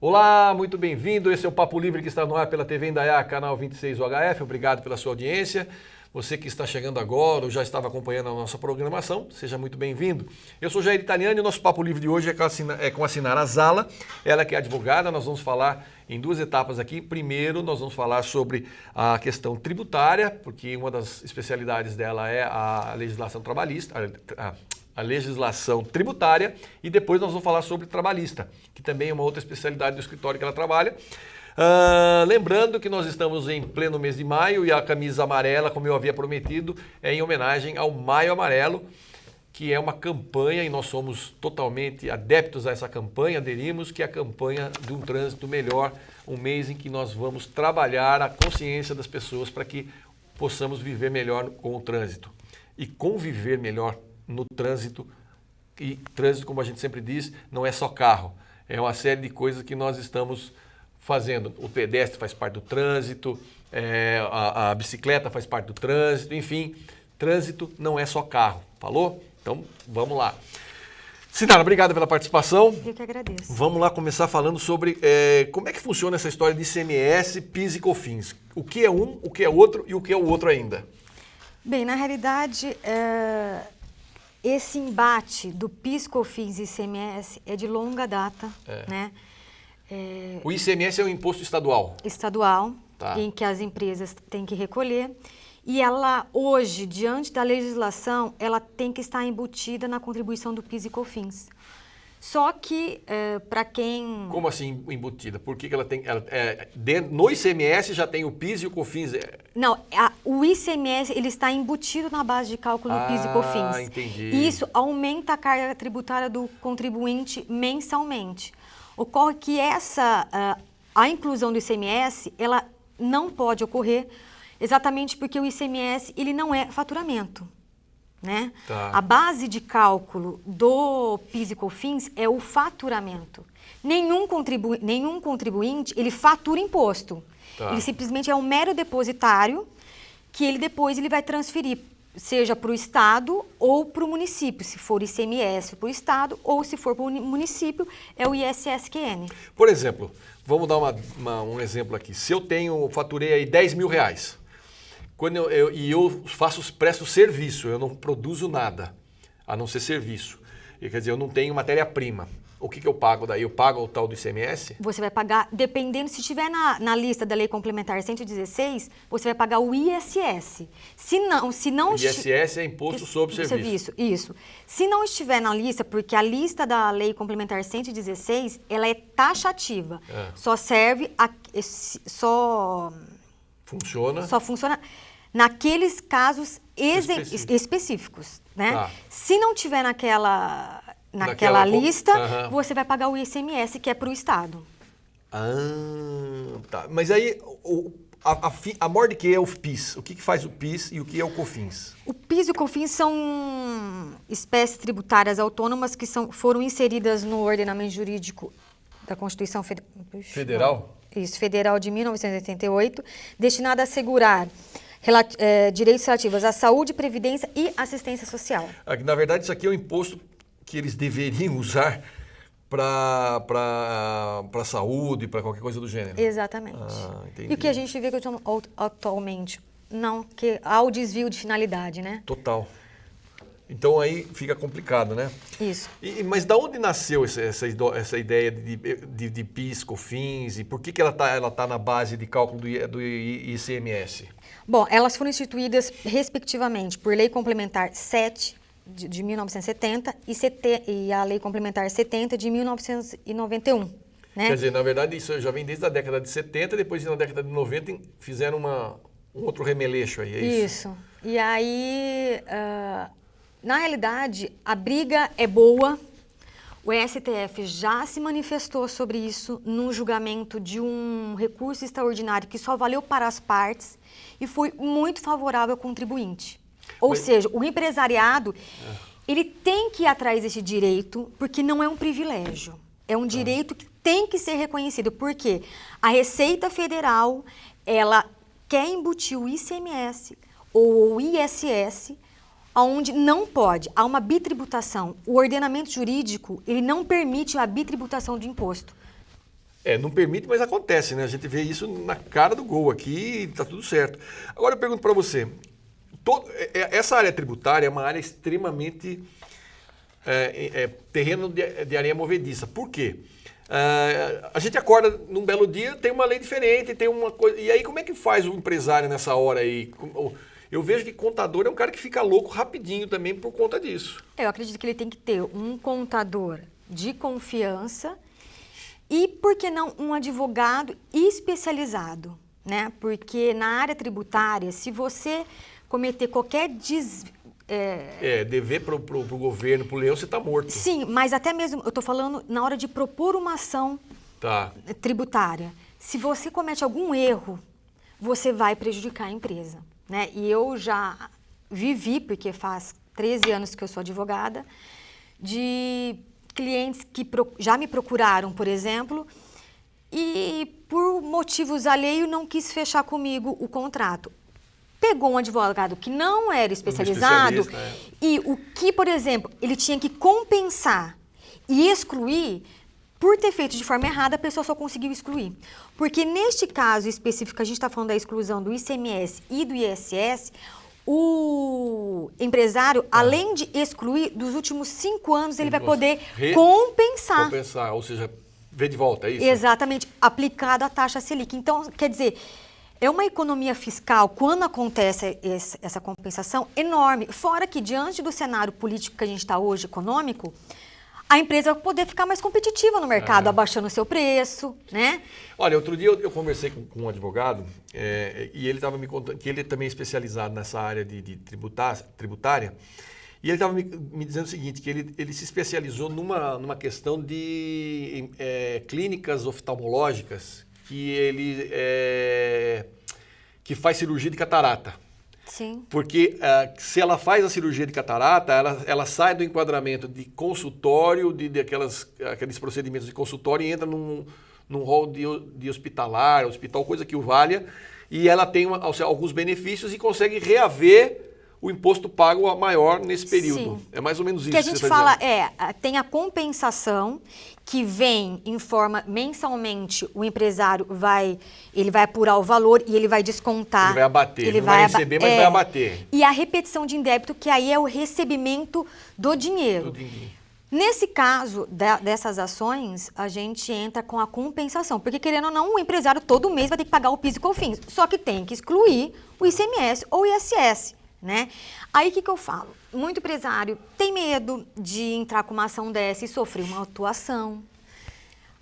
Olá, muito bem-vindo. Esse é o Papo Livre que está no ar pela TV Indaiá, canal 26 UHF. Obrigado pela sua audiência. Você que está chegando agora ou já estava acompanhando a nossa programação, seja muito bem-vindo. Eu sou Jair Italiani e o nosso Papo Livre de hoje é com a Sinara Zala. Ela que é advogada. Nós vamos falar em duas etapas aqui. Primeiro, nós vamos falar sobre a questão tributária, porque uma das especialidades dela é a legislação trabalhista, a legislação tributária, e depois nós vamos falar sobre trabalhista, que também é uma outra especialidade do escritório que ela trabalha. Lembrando que nós estamos em pleno mês de maio e a camisa amarela, como eu havia prometido, é em homenagem ao Maio Amarelo, que é uma campanha e nós somos totalmente adeptos a essa campanha, aderimos, que é a campanha de um trânsito melhor, um mês em que nós vamos trabalhar a consciência das pessoas para que possamos viver melhor com o trânsito e conviver melhor no trânsito. E trânsito, como a gente sempre diz, não é só carro, é uma série de coisas que nós estamos fazendo. O pedestre faz parte do trânsito, a bicicleta faz parte do trânsito, enfim, trânsito não é só carro, falou? Então, vamos lá. Sinara, obrigado pela participação. Eu que agradeço. Vamos lá começar falando sobre como é que funciona essa história de ICMS, PIS e COFINS. O que é um, o que é outro e o que é o outro ainda? Bem, na realidade, esse embate do PIS, COFINS e ICMS é de longa data, né? O ICMS é um imposto estadual. Estadual, Tá. em que as empresas têm que recolher. E ela, hoje, diante da legislação, ela tem que estar embutida na contribuição do PIS e COFINS. Só que, para quem... Como assim embutida? Por que ela tem... no ICMS já tem o PIS e o COFINS? Não, o ICMS ele está embutido na base de cálculo do PIS e COFINS. Entendi. E isso aumenta a carga tributária do contribuinte mensalmente. Ocorre que a inclusão do ICMS, ela não pode ocorrer exatamente porque o ICMS ele não é faturamento, né? Tá. A base de cálculo do PIS e COFINS é o faturamento. Nenhum contribuinte ele fatura imposto. Tá. Ele simplesmente é um mero depositário que ele vai transferir, seja para o Estado ou para o município. Se for ICMS para o Estado ou se for para o município, é o ISSQN. Por exemplo, vamos dar um exemplo aqui. Se eu faturei aí 10 mil reais, quando eu presto serviço, eu não produzo nada, a não ser serviço. Quer dizer, eu não tenho matéria-prima. O que eu pago daí? Eu pago o tal do ICMS? Você vai pagar, dependendo, se estiver na lista da Lei Complementar 116, você vai pagar o ISS. Se não O ISS é Imposto sobre Serviço. Isso. Se não estiver na lista, porque a lista da Lei Complementar 116, ela é taxativa. Só serve, só funciona naqueles casos específicos, né? Tá. Se não tiver naquela lista, você vai pagar o ICMS, que é para o Estado. Tá. Mas aí, a maior que é o PIS? O que faz o PIS e o que é o COFINS? O PIS e o COFINS são espécies tributárias autônomas que foram inseridas no ordenamento jurídico da Constituição Federal? Isso, Federal de 1988, destinada a assegurar direitos relativos à saúde, previdência e assistência social. Na verdade, isso aqui é o imposto que eles deveriam usar para a saúde, para qualquer coisa do gênero. Exatamente. Entendi. E o que a gente vê atualmente? Não, que há o desvio de finalidade, né? Total. Então aí fica complicado, né? Isso. Mas da onde nasceu essa ideia de PIS, COFINS e por que ela tá na base de cálculo do ICMS? Bom, elas foram instituídas respectivamente por Lei Complementar 7 de 1970 e a Lei Complementar 70 de 1991. Né? Quer dizer, na verdade, isso já vem desde a década de 70, depois na década de 90 fizeram um outro remeleixo aí, é isso? Isso. E aí, na realidade, a briga é boa. O STF já se manifestou sobre isso num julgamento de um recurso extraordinário que só valeu para as partes e foi muito favorável ao contribuinte. Ou seja, o empresariado, ele tem que ir atrás desse direito, porque não é um privilégio. É um direito que tem que ser reconhecido, porque a Receita Federal, ela quer embutir o ICMS ou o ISS, onde não pode, há uma bitributação. O ordenamento jurídico, ele não permite a bitributação de imposto. Não permite, mas acontece, né? A gente vê isso na cara do gol aqui e tá tudo certo. Agora eu pergunto para você, essa área tributária é uma área extremamente terreno de areia movediça. Por quê? A gente acorda num belo dia, tem uma lei diferente, tem uma coisa. E aí como é que faz o empresário nessa hora aí? Eu vejo que contador é um cara que fica louco rapidinho também por conta disso. Eu acredito que ele tem que ter um contador de confiança e, por que não, um advogado especializado, né? Porque na área tributária, se você cometer qualquer dever pro governo, pro leão, você está morto. Sim, mas até mesmo, eu estou falando na hora de propor uma ação tributária. Se você comete algum erro, você vai prejudicar a empresa, né? E eu já vivi, porque faz 13 anos que eu sou advogada, de clientes que já me procuraram, por exemplo, e por motivos alheios não quis fechar comigo o contrato. Pegou um advogado que não era especializado e o que, por exemplo, ele tinha que compensar e excluir, por ter feito de forma errada, a pessoa só conseguiu excluir. Porque neste caso específico, a gente está falando da exclusão do ICMS e do ISS, o empresário, além de excluir, dos últimos 5 anos, ele vai poder compensar. Compensar, ou seja, ver de volta, é isso? Exatamente, aplicado a taxa Selic. Então, quer dizer, é uma economia fiscal, quando acontece essa compensação, enorme. Fora que, diante do cenário político que a gente está hoje, econômico, a empresa vai poder ficar mais competitiva no mercado, abaixando o seu preço, né? Olha, outro dia eu conversei com um advogado e ele estava me contando que ele também é especializado nessa área de tributária e ele estava me dizendo o seguinte, que ele se especializou numa questão de clínicas oftalmológicas que faz cirurgia de catarata. Sim. Porque se ela faz a cirurgia de catarata, ela sai do enquadramento de consultório, aqueles procedimentos de consultório e entra num rol de hospitalar, hospital, coisa que o valha, e ela tem alguns benefícios e consegue reaver o imposto pago maior nesse período. Sim. É mais ou menos isso que a gente você fala dizendo. Tem a compensação que vem em forma mensalmente, o empresário vai apurar o valor e ele vai descontar. Ele vai abater, ele não vai receber, mas vai abater. E a repetição de indébito, que aí é o recebimento do dinheiro. Nesse caso dessas ações, a gente entra com a compensação, porque querendo ou não, o empresário todo mês vai ter que pagar o PIS e COFINS, só que tem que excluir o ICMS ou o ISS. Né? Aí o que eu falo? Muito empresário tem medo de entrar com uma ação dessa e sofrer uma autuação.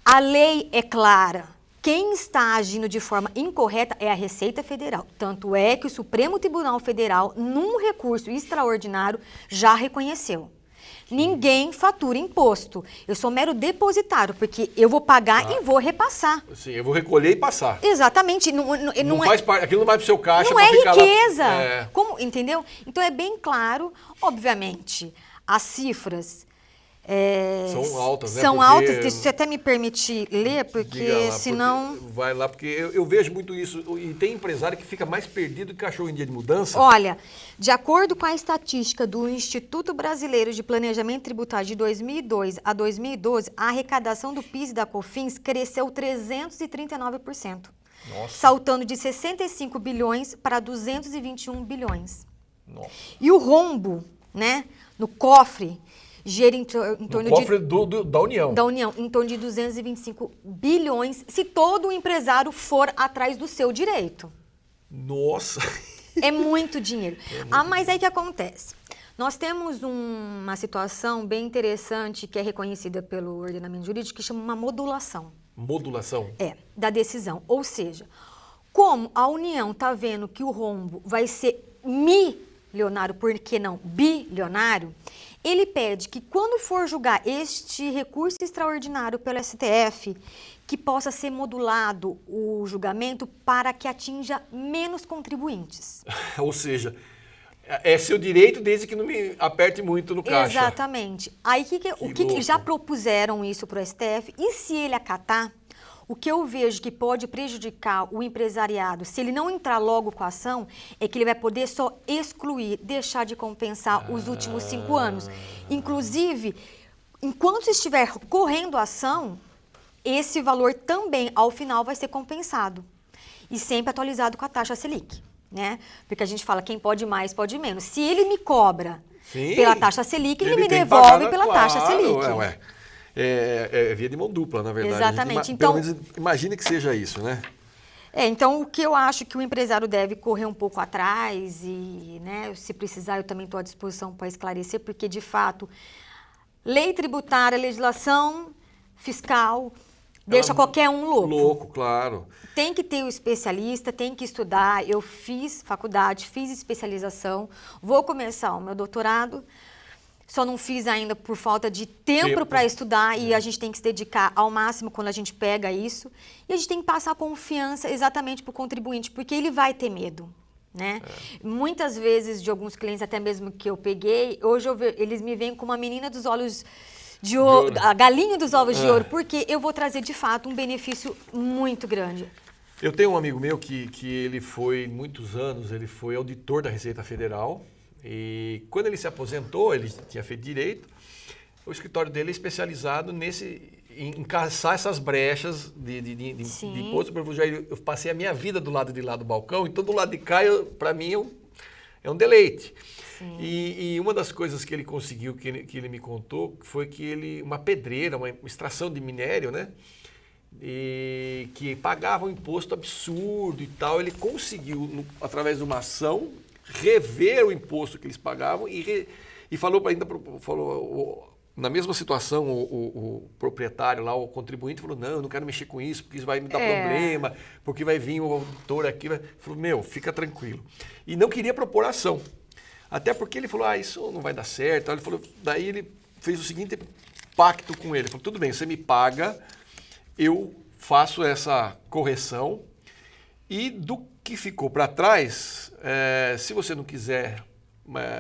A lei é clara. Quem está agindo de forma incorreta é a Receita Federal. Tanto é que o Supremo Tribunal Federal, num recurso extraordinário, já reconheceu. Ninguém fatura imposto. Eu sou mero depositário, porque eu vou pagar e vou repassar. Sim, eu vou recolher e passar. Exatamente. Não faz parte, aquilo não vai para o seu caixa. Não é riqueza. Como, entendeu? Então é bem claro, obviamente, as cifras são altas, né? São altas. Deixa você até me permitir ler, porque senão... Vai lá, porque eu vejo muito isso. E tem empresário que fica mais perdido que cachorro em dia de mudança. Olha, de acordo com a estatística do Instituto Brasileiro de Planejamento Tributário de 2002 a 2012, a arrecadação do PIS e da COFINS cresceu 339%. Nossa. Saltando de 65 bilhões para 221 bilhões. Nossa. E o rombo, né, no cofre, gira em torno cofre da União. Da União, em torno de 225 bilhões, se todo o empresário for atrás do seu direito. Nossa! É muito dinheiro. Mas aí o que acontece? Nós temos uma situação bem interessante que é reconhecida pelo ordenamento jurídico, que chama uma modulação. Modulação? Da decisão. Ou seja, como a União está vendo que o rombo vai ser milionário, por que não bilionário, ele pede que quando for julgar este recurso extraordinário pelo STF, que possa ser modulado o julgamento para que atinja menos contribuintes. Ou seja, é seu direito desde que não me aperte muito no caixa. Exatamente. Aí o que já propuseram isso para o STF, e se ele acatar, o que eu vejo que pode prejudicar o empresariado, se ele não entrar logo com a ação, é que ele vai poder só excluir, deixar de compensar os últimos 5 anos. Inclusive, enquanto estiver correndo a ação, esse valor também, ao final, vai ser compensado. E sempre atualizado com a taxa Selic, né? Porque a gente fala, quem pode mais, pode menos. Se ele me cobra pela taxa Selic, ele me devolve pela taxa Selic. É via de mão dupla, na verdade. Exatamente. Pelo menos imagine que seja isso, né? Então, o que eu acho que o empresário deve correr um pouco atrás e, né, se precisar, eu também estou à disposição para esclarecer, porque, de fato, lei tributária, legislação fiscal, deixa qualquer um louco. Louco, claro. Tem que ter o especialista, tem que estudar. Eu fiz faculdade, fiz especialização, vou começar o meu doutorado. Só não fiz ainda por falta de tempo para estudar e a gente tem que se dedicar ao máximo quando a gente pega isso. E a gente tem que passar confiança exatamente para o contribuinte, porque ele vai ter medo, né? Muitas vezes, de alguns clientes, até mesmo que eu peguei, hoje eles me veem como uma menina dos olhos de ouro, a galinha dos ovos de ouro, porque eu vou trazer, de fato, um benefício muito grande. Eu tenho um amigo meu que ele foi, muitos anos, ele foi auditor da Receita Federal. E quando ele se aposentou, ele tinha feito direito, o escritório dele é especializado em caçar essas brechas de imposto. Eu passei a minha vida do lado de lá do balcão, então do lado de cá, para mim, é um deleite. E uma das coisas que ele conseguiu, que ele me contou, foi que uma pedreira, uma extração de minério, né? E que pagava um imposto absurdo e tal, ele conseguiu, através de uma ação, rever o imposto que eles pagavam e falou na mesma situação o proprietário lá, o contribuinte, falou, não, eu não quero mexer com isso, porque isso vai me dar problema, porque vai vir o auditor aqui. Falou, fica tranquilo. E não queria propor ação. Até porque ele falou, isso não vai dar certo. Ele falou, daí ele fez o seguinte pacto com ele. Falou, tudo bem, você me paga, eu faço essa correção e do que ficou para trás, se você não quiser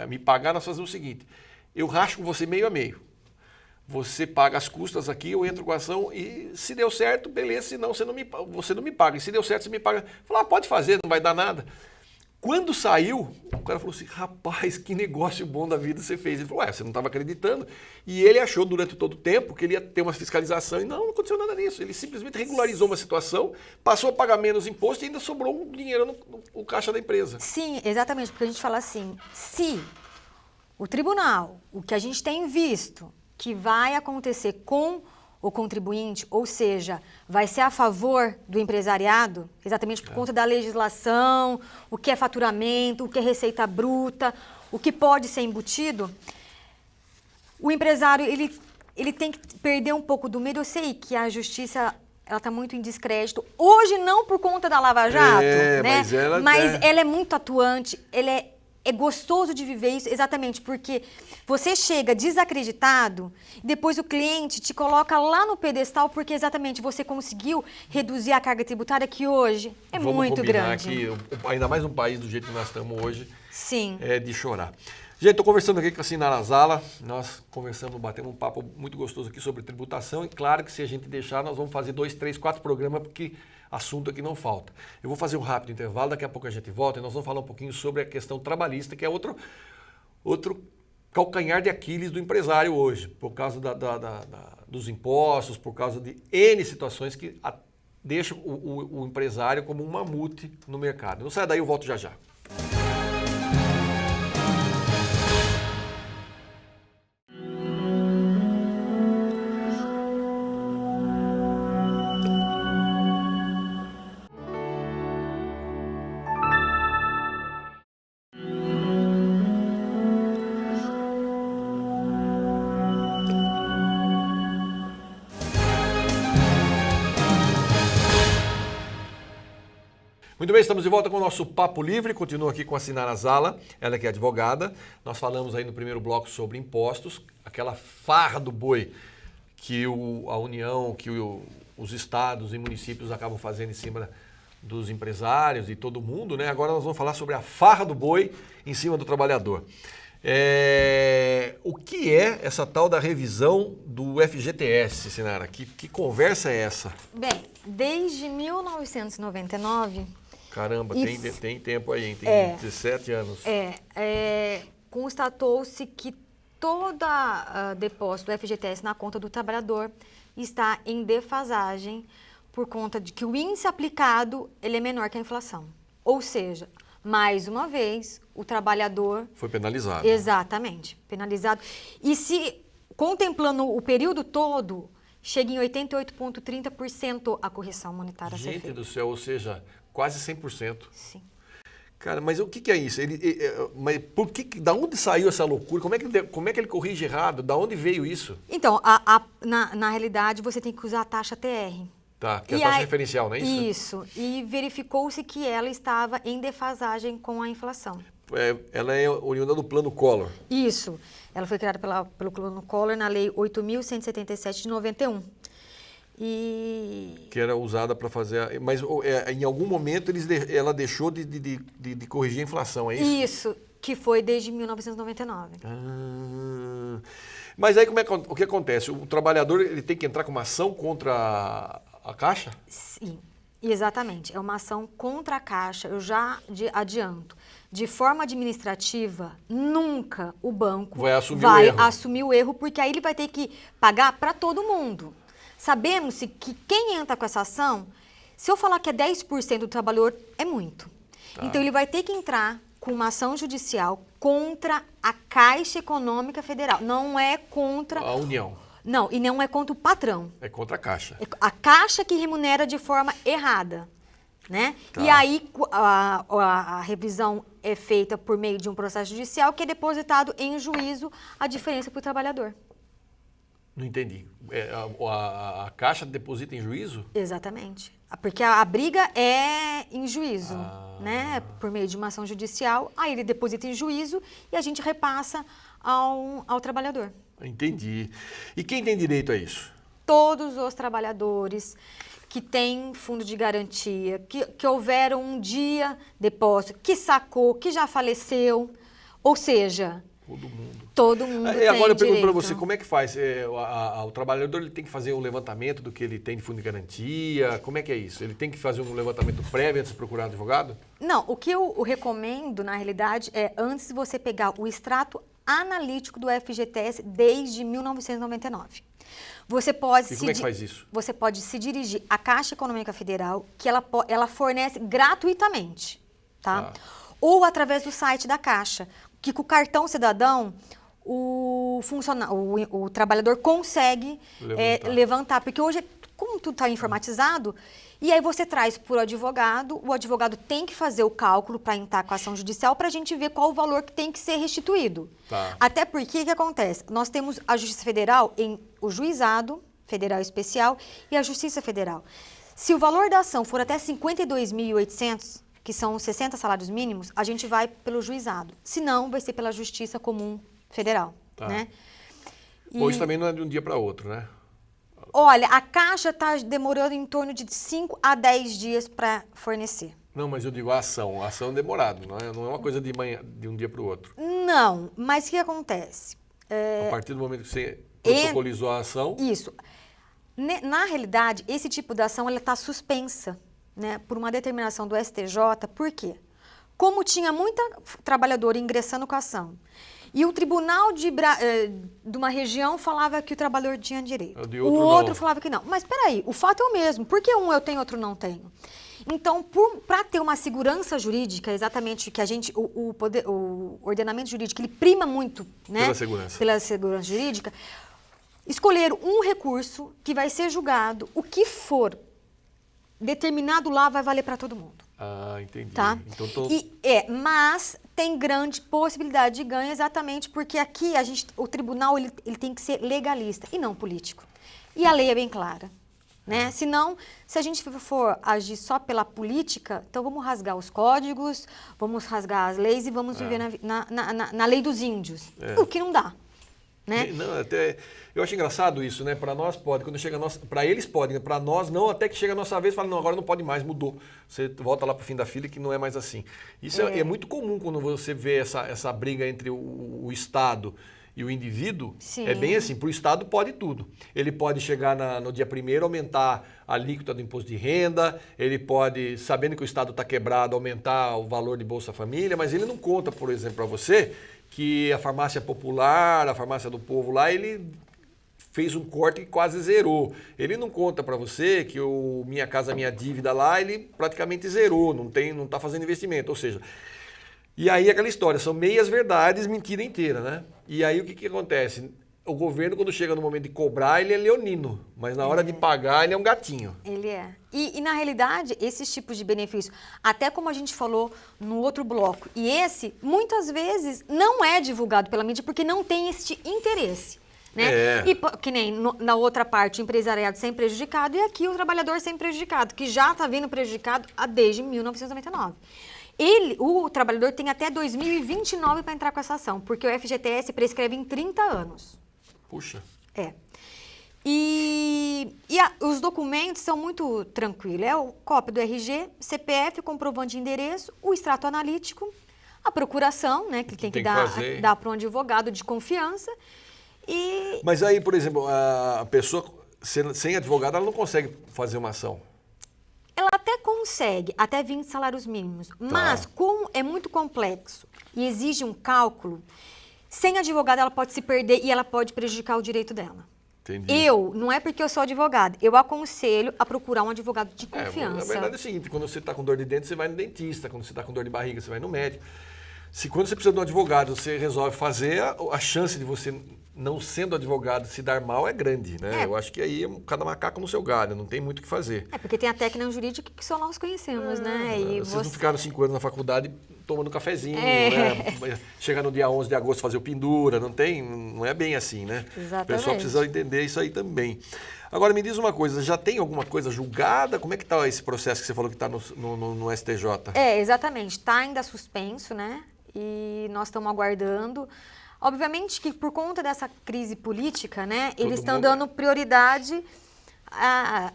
me pagar, nós fazemos o seguinte, eu racho com você meio a meio. Você paga as custas aqui, eu entro com a ação e se deu certo, beleza, senão você não me paga. E se deu certo, você me paga. Falei, pode fazer, não vai dar nada. Quando saiu, o cara falou assim, rapaz, que negócio bom da vida você fez. Ele falou, você não estava acreditando. E ele achou durante todo o tempo que ele ia ter uma fiscalização e não aconteceu nada nisso. Ele simplesmente regularizou uma situação, passou a pagar menos imposto e ainda sobrou um dinheiro no caixa da empresa. Sim, exatamente, porque a gente fala assim, se o tribunal, o que a gente tem visto que vai acontecer com o contribuinte, ou seja, vai ser a favor do empresariado, exatamente por conta da legislação, o que é faturamento, o que é receita bruta, o que pode ser embutido, o empresário ele tem que perder um pouco do medo. Eu sei que a justiça ela está muito em descrédito, hoje não por conta da Lava Jato, né? Mas ela é muito atuante, é gostoso de viver isso, exatamente porque você chega desacreditado e depois o cliente te coloca lá no pedestal porque exatamente você conseguiu reduzir a carga tributária que hoje é muito grande. Aqui, ainda mais um país do jeito que nós estamos hoje, sim, é de chorar. Gente, estou conversando aqui com a Sinara Zala, nós batemos um papo muito gostoso aqui sobre tributação e claro que se a gente deixar nós vamos fazer 2, 3, 4 programas porque assunto aqui não falta. Eu vou fazer um rápido intervalo, daqui a pouco a gente volta e nós vamos falar um pouquinho sobre a questão trabalhista, que é outro calcanhar de Aquiles do empresário hoje, por causa dos impostos, por causa de N situações que deixam o empresário como um mamute no mercado. Não sai daí, eu volto já já. Muito bem, estamos de volta com o nosso Papo Livre, continua aqui com a Sinara Zala, ela que é advogada. Nós falamos aí no primeiro bloco sobre impostos, aquela farra do boi que a União, que os estados e municípios acabam fazendo em cima dos empresários e todo mundo, né? Agora nós vamos falar sobre a farra do boi em cima do trabalhador. O que é essa tal da revisão do FGTS, Sinara? Que conversa é essa? Bem, desde 1999... Caramba, tem tempo aí, hein? Tem 17 anos. Constatou-se que todo depósito do FGTS na conta do trabalhador está em defasagem por conta de que o índice aplicado ele é menor que a inflação. Ou seja, mais uma vez, o trabalhador... Foi penalizado. Exatamente, penalizado. E se, contemplando o período todo, chega em 88,30% a correção monetária a ser feita. Gente do céu, ou seja, quase 100%. Sim. Cara, mas o que é isso? Mas da onde saiu essa loucura? Como é que ele corrige errado? Da onde veio isso? Então, na realidade, você tem que usar a taxa TR. Tá, que é a taxa referencial, não é isso? Isso, e verificou-se que ela estava em defasagem com a inflação. Ela é oriunda do Plano Collor. Isso, ela foi criada pelo Plano Collor na Lei 8.177 de 91. Que era usada para fazer... Mas em algum momento ela deixou de corrigir a inflação, é isso? Isso, que foi desde 1999. Mas aí o que acontece? O trabalhador ele tem que entrar com uma ação contra a Caixa? Sim, exatamente. É uma ação contra a Caixa, eu já adianto. De forma administrativa, nunca o banco vai assumir o erro, porque aí ele vai ter que pagar para todo mundo. Sabemos que quem entra com essa ação, se eu falar que é 10% do trabalhador, é muito. Tá. Então, ele vai ter que entrar com uma ação judicial contra a Caixa Econômica Federal. Não é contra... A União. Não, e não é contra o patrão. É contra a Caixa. É a Caixa que remunera de forma errada, né? Tá. E aí, a revisão é feita por meio de um processo judicial que é depositado em juízo a diferença para o trabalhador. Não entendi. A Caixa deposita em juízo? Exatamente. Porque a briga é em juízo, né? Por meio de uma ação judicial, aí ele deposita em juízo e a gente repassa ao trabalhador. Entendi. E quem tem direito a isso? Todos os trabalhadores que têm fundo de garantia, que houveram um dia depósito, que sacou, que já faleceu, ou seja... Todo mundo tem agora eu pergunto para direito. você, como é que faz? O trabalhador ele tem que fazer um levantamento do que ele tem de fundo de garantia? Como é que é isso? Ele tem que fazer um levantamento prévio antes de procurar advogado? Não, o que eu recomendo, na realidade, é antes de você pegar o extrato analítico do FGTS desde 1999. Você pode como é que faz isso? Você pode se dirigir à Caixa Econômica Federal, que ela fornece gratuitamente, tá? Ou através do site da Caixa, que com o cartão cidadão, o trabalhador consegue levantar. Porque hoje, como tudo está informatizado, e aí você traz para o advogado tem que fazer o cálculo para entrar com a ação judicial para a gente ver qual o valor que tem que ser restituído. Tá. Até porque, o que acontece? Nós temos a Justiça Federal o Juizado Federal Especial e a Justiça Federal. Se o valor da ação for até 52.800, que são 60 salários mínimos, a gente vai pelo juizado. Se não, vai ser pela Justiça Comum Federal. Tá. Né? Hoje também não é de um dia para outro, né? Olha, a Caixa está demorando em torno de 5 a 10 dias para fornecer. Não, mas eu digo a ação. A ação é demorado, não é uma coisa de um dia para o outro. Não, mas o que acontece? A partir do momento que você protocolizou a ação... Isso. Na realidade, esse tipo de ação está suspensa, né, por uma determinação do STJ. Por quê? Como tinha muita trabalhadora ingressando com a ação, e o tribunal de uma região falava que o trabalhador tinha direito. O outro falava que não. Mas peraí, o fato é o mesmo. Por que um eu tenho, outro não tenho? Então, para ter uma segurança jurídica, exatamente que a gente, o ordenamento jurídico, ele prima muito, né, pela segurança jurídica, escolher um recurso que vai ser julgado, o que for determinado lá vai valer para todo mundo. Entendi. Tá? Então, mas tem grande possibilidade de ganho exatamente porque aqui o tribunal ele tem que ser legalista e não político. E a lei é bem clara. Né? Senão, se a gente for agir só pela política, então vamos rasgar os códigos, vamos rasgar as leis e vamos viver na lei dos índios. O que não dá. Né? Não, eu acho engraçado isso, né? Para nós pode, quando chega para eles pode, né? Para nós não, até que chega a nossa vez, fala, não, agora não pode mais, mudou. Você volta lá para o fim da fila que não é mais assim. Isso é muito comum quando você vê essa briga entre o Estado e o indivíduo. Sim. É bem assim, para o Estado pode tudo. Ele pode chegar no dia 1º, aumentar a alíquota do imposto de renda, ele pode, sabendo que o Estado está quebrado, aumentar o valor de Bolsa Família, mas ele não conta, por exemplo, para você, que a farmácia popular, a farmácia do povo lá, ele fez um corte que quase zerou. Ele não conta para você que o Minha Casa Minha Dívida lá, ele praticamente zerou, não está fazendo investimento. Ou seja, e aí aquela história, são meias verdades, mentira inteira, né? E aí o que acontece? O governo, quando chega no momento de cobrar, ele é leonino, mas na hora de pagar, ele é um gatinho. Ele é. E na realidade, esses tipos de benefícios, até como a gente falou no outro bloco, e esse, muitas vezes, não é divulgado pela mídia porque não tem este interesse. Né? E que nem na outra parte, o empresariado sempre prejudicado e aqui o trabalhador sempre prejudicado, que já está vindo prejudicado desde 1999. O trabalhador tem até 2029 para entrar com essa ação, porque o FGTS prescreve em 30 anos. Puxa. Os documentos são muito tranquilos. É o cópia do RG, CPF, comprovante de endereço, o extrato analítico, a procuração, né, que tem que dar para um advogado de confiança. Mas aí, por exemplo, a pessoa sem advogado, ela não consegue fazer uma ação. Ela até consegue, até 20 salários mínimos, mas como é muito complexo e exige um cálculo, sem advogado ela pode se perder e ela pode prejudicar o direito dela. Entendi. Não é porque eu sou advogada, eu aconselho a procurar um advogado de confiança. Na verdade é o seguinte, quando você está com dor de dente, você vai no dentista, quando você está com dor de barriga, você vai no médico. Quando você precisa de um advogado, você resolve fazer, a chance de você, não sendo advogado, se dar mal é grande, né? Eu acho que aí é cada macaco no seu galho, não tem muito o que fazer. Porque tem a técnica jurídica que só nós conhecemos, né? E vocês não ficaram 5 anos na faculdade tomando cafezinho, né? Chegar no dia 11 de agosto fazer o pendura, não é bem assim, né? Exatamente. O pessoal precisa entender isso aí também. Agora, me diz uma coisa, já tem alguma coisa julgada? Como é que está esse processo que você falou que está no STJ? Exatamente. Está ainda suspenso, né? E nós estamos aguardando. Obviamente que por conta dessa crise política, né, eles estão dando prioridade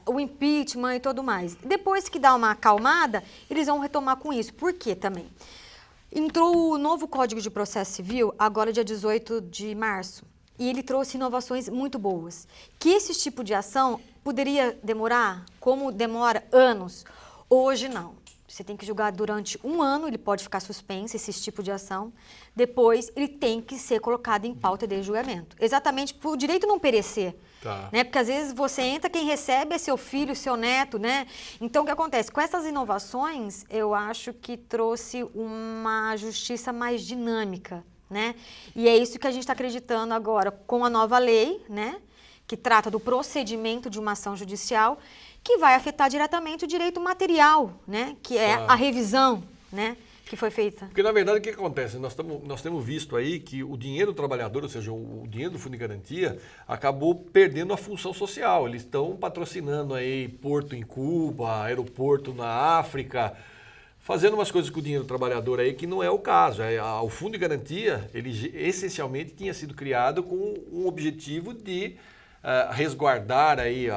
ao impeachment e tudo mais. Depois que dá uma acalmada, eles vão retomar com isso. Por quê também? Entrou o novo Código de Processo Civil, agora dia 18 de março, e ele trouxe inovações muito boas. Que esse tipo de ação poderia demorar, como demora, anos. Hoje não. Você tem que julgar durante 1 ano, ele pode ficar suspenso, esse tipo de ação. Depois, ele tem que ser colocado em pauta de julgamento. Exatamente para o direito não perecer. Né? Porque às vezes você entra, quem recebe é seu filho, seu neto, né? Então, o que acontece? Com essas inovações, eu acho que trouxe uma justiça mais dinâmica, né? E é isso que a gente está acreditando agora com a nova lei, né? Que trata do procedimento de uma ação judicial, que vai afetar diretamente o direito material, né? Que é a revisão, né? Que foi feita. Porque, na verdade, o que acontece? Nós temos visto aí que o dinheiro do trabalhador, ou seja, o dinheiro do Fundo de Garantia, acabou perdendo a função social. Eles estão patrocinando aí porto em Cuba, aeroporto na África, fazendo umas coisas com o dinheiro do trabalhador aí que não é o caso. O Fundo de Garantia, ele essencialmente tinha sido criado com um objetivo de resguardar aí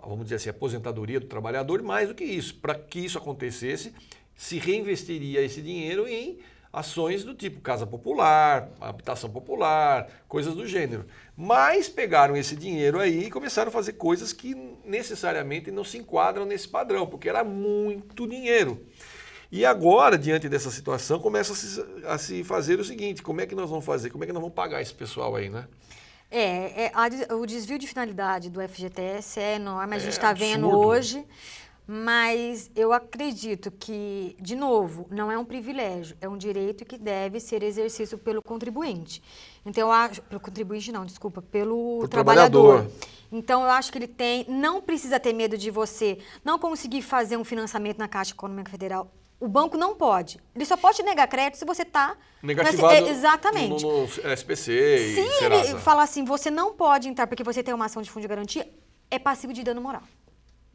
vamos dizer assim, a aposentadoria do trabalhador. Mais do que isso, para que isso acontecesse, se reinvestiria esse dinheiro em ações do tipo casa popular, habitação popular, coisas do gênero. Mas pegaram esse dinheiro aí e começaram a fazer coisas que necessariamente não se enquadram nesse padrão, porque era muito dinheiro. E agora, diante dessa situação, começa a se fazer o seguinte: como é que nós vamos fazer? Como é que nós vamos pagar esse pessoal aí, né? O desvio de finalidade do FGTS é enorme, a gente está vendo hoje. Mas eu acredito que, de novo, não é um privilégio, é um direito que deve ser exercido pelo contribuinte. Então, eu acho... Pelo contribuinte não, desculpa, pelo trabalhador. Então, eu acho que ele não precisa ter medo de você não conseguir fazer um financiamento na Caixa Econômica Federal. O banco não pode. Ele só pode negar crédito se você está... Negativado exatamente. No SPC e Serasa. Se ele falar assim, você não pode entrar porque você tem uma ação de fundo de garantia, é passivo de dano moral.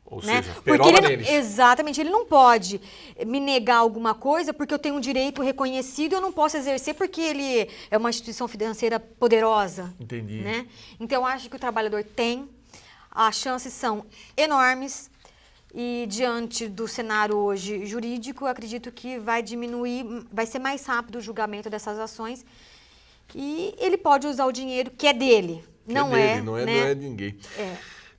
Ou né? seja, peroba neles. Exatamente, ele não pode me negar alguma coisa porque eu tenho um direito reconhecido e eu não posso exercer porque ele é uma instituição financeira poderosa. Entendi. Né? Então, eu acho que o trabalhador tem, as chances são enormes e diante do cenário hoje jurídico, eu acredito que vai diminuir, vai ser mais rápido o julgamento dessas ações e ele pode usar o dinheiro que é dele, não é de ninguém.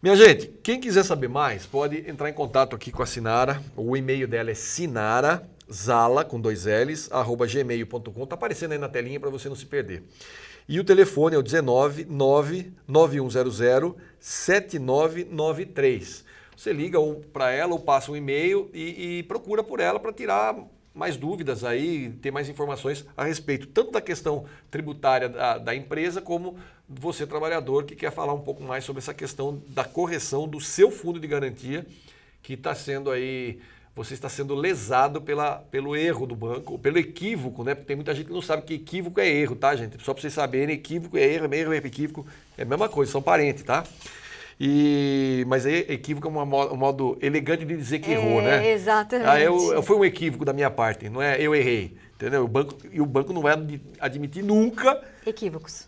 Minha gente, quem quiser saber mais, pode entrar em contato aqui com a Sinara. O e-mail dela é sinara, Zala, com 2 L's, @gmail.com. Tá aparecendo aí na telinha para você não se perder. E o telefone é o 19991007993. Você liga para ela ou passa um e-mail e procura por ela para tirar mais dúvidas aí, ter mais informações a respeito tanto da questão tributária da empresa, como você, trabalhador, que quer falar um pouco mais sobre essa questão da correção do seu fundo de garantia, que está sendo aí, você está sendo lesado pelo erro do banco, pelo equívoco, né? Porque tem muita gente que não sabe que equívoco é erro, tá, gente? Só para vocês saberem, equívoco é erro, erro é equívoco, é a mesma coisa, são parentes, tá? Mas aí equívoco é um modo elegante de dizer que errou, né? Exatamente. Foi um equívoco da minha parte, não é eu errei, entendeu? O banco não vai admitir nunca equívocos,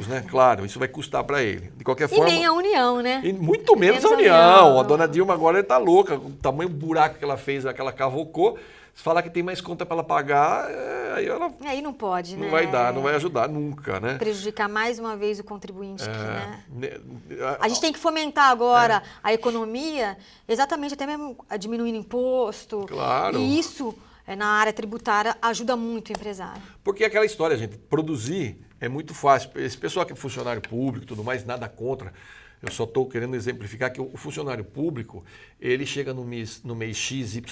né? Claro, isso vai custar para ele. De qualquer forma. E nem a União, né? E muito menos a União. A dona Dilma agora está louca, o tamanho do buraco que ela fez, que ela cavocou. Se falar que tem mais conta para ela pagar, aí não pode, né? Não vai dar, não vai ajudar nunca, né? Prejudicar mais uma vez o contribuinte, né? A gente tem que fomentar agora a economia, exatamente até mesmo diminuindo imposto. Claro. E isso, na área tributária, ajuda muito o empresário. Porque aquela história, gente, produzir é muito fácil. Esse pessoal que é funcionário público e tudo mais, nada contra. Eu só estou querendo exemplificar que o funcionário público, ele chega no mês XYZ,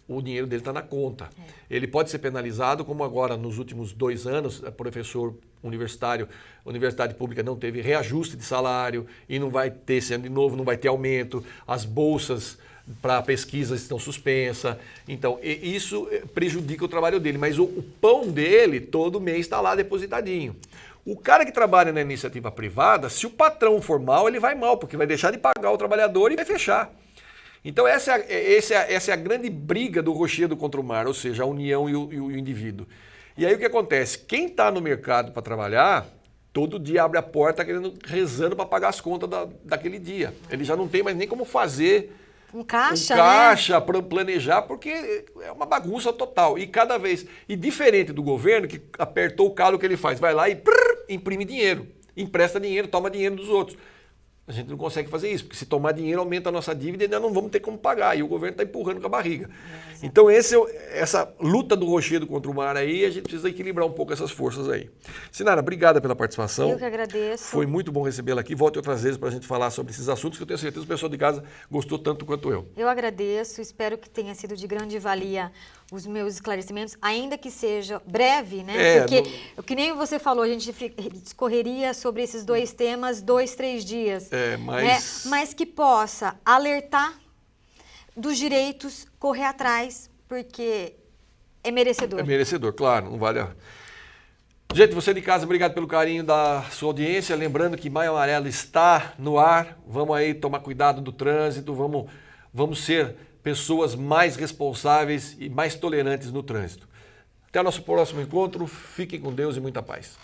o dinheiro dele está na conta. Ele pode ser penalizado, como agora nos últimos 2 anos, professor universitário, universidade pública não teve reajuste de salário e não vai ter, esse ano de novo, não vai ter aumento, as bolsas para pesquisas estão suspensas. Então, isso prejudica o trabalho dele, mas o pão dele todo mês está lá depositadinho. O cara que trabalha na iniciativa privada, se o patrão for mal, ele vai mal, porque vai deixar de pagar o trabalhador e vai fechar. Então essa é a grande briga do Rochedo contra o mar, ou seja, a União e o indivíduo. E aí o que acontece? Quem está no mercado para trabalhar, todo dia abre a porta rezando para pagar as contas daquele dia. Ele já não tem mais nem como fazer um caixa, né? Para planejar, porque é uma bagunça total. E cada vez, diferente do governo, que apertou o calo, que ele faz? Vai lá e imprime dinheiro, empresta dinheiro, toma dinheiro dos outros. A gente não consegue fazer isso, porque se tomar dinheiro aumenta a nossa dívida e ainda não vamos ter como pagar. E o governo está empurrando com a barriga. Então essa luta do Rochedo contra o mar aí, a gente precisa equilibrar um pouco essas forças aí. Sinara, obrigada pela participação. Eu que agradeço. Foi muito bom recebê-la aqui. Volte outras vezes para a gente falar sobre esses assuntos, que eu tenho certeza que o pessoal de casa gostou tanto quanto eu. Eu agradeço, espero que tenha sido de grande valia os meus esclarecimentos, ainda que seja breve, né? Porque, que nem você falou, a gente discorreria sobre esses 2 temas 2, 3 dias. Mas que possa alertar dos direitos, correr atrás, porque é merecedor. É merecedor, claro, não vale a... Gente, você de casa, obrigado pelo carinho da sua audiência. Lembrando que Maio Amarelo está no ar. Vamos aí tomar cuidado do trânsito, vamos ser pessoas mais responsáveis e mais tolerantes no trânsito. Até o nosso próximo encontro. Fiquem com Deus e muita paz.